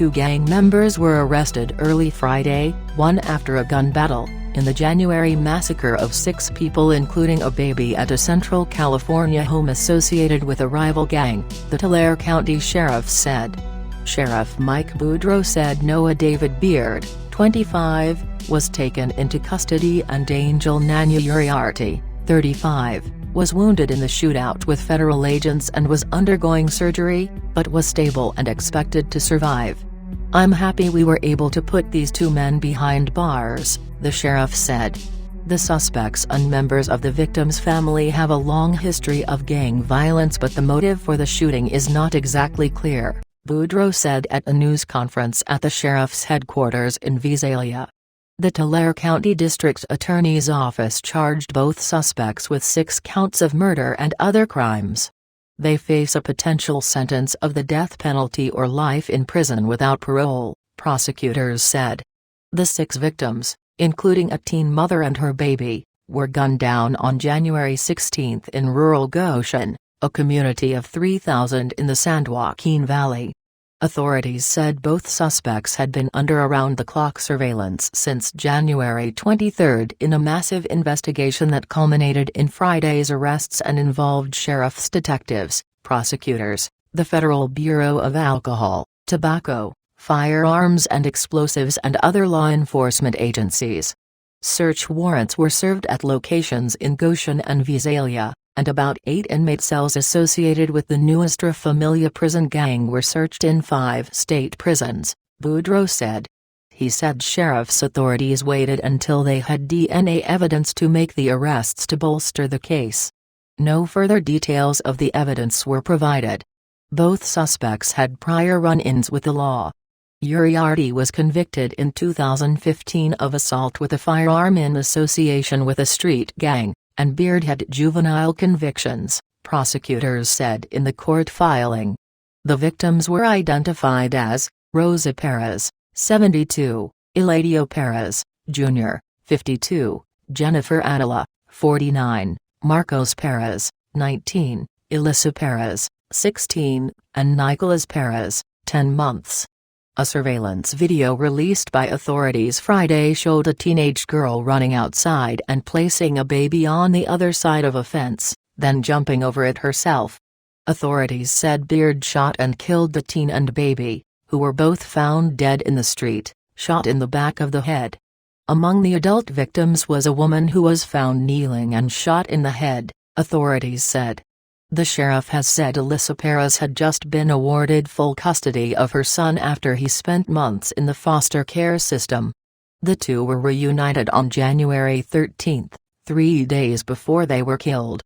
two gang members were arrested early Friday, one after a gun battle, in the January massacre of 6 people including a baby at a Central California home associated with a rival gang, the Tulare County Sheriff said. Sheriff Mike Boudreau said Noah David Beard, 25, was taken into custody and Angel Nanya Uriarte, 35, was wounded in the shootout with federal agents and was undergoing surgery, but was stable and expected to survive. "I'm happy we were able to put these two men behind bars," the sheriff said. The suspects and members of the victim's family have a long history of gang violence, but the motive for the shooting is not exactly clear, Boudreau said at a news conference at the sheriff's headquarters in Visalia. The Tulare County District Attorney's Office charged both suspects with 6 counts of murder and other crimes. They face a potential sentence of the death penalty or life in prison without parole, prosecutors said. The 6 victims, including a teen mother and her baby, were gunned down on January 16 in rural Goshen, a community of 3,000 in the San Joaquin Valley. Authorities said both suspects had been under around-the-clock surveillance since January 23 in a massive investigation that culminated in Friday's arrests and involved sheriff's detectives, prosecutors, the Federal Bureau of Alcohol, Tobacco, Firearms and Explosives and other law enforcement agencies. Search warrants were served at locations in Goshen and Visalia, and about 8 inmate cells associated with the Nuestra Familia prison gang were searched in 5 state prisons, Boudreau said. He said sheriff's authorities waited until they had DNA evidence to make the arrests to bolster the case. No further details of the evidence were provided. Both suspects had prior run-ins with the law. Uriarte was convicted in 2015 of assault with a firearm in association with a street gang, and Beard had juvenile convictions, prosecutors said in the court filing. The victims were identified as Rosa Perez, 72, Eladio Perez, Jr., 52, Jennifer Adela, 49, Marcos Perez, 19, Elisa Perez, 16, and Nicolas Perez, 10 months. A surveillance video released by authorities Friday showed a teenage girl running outside and placing a baby on the other side of a fence, then jumping over it herself. Authorities said Beard shot and killed the teen and baby, who were both found dead in the street, shot in the back of the head. Among the adult victims was a woman who was found kneeling and shot in the head, authorities said. The sheriff has said Elisa Perez had just been awarded full custody of her son after he spent months in the foster care system. The two were reunited on January 13, 3 days before they were killed.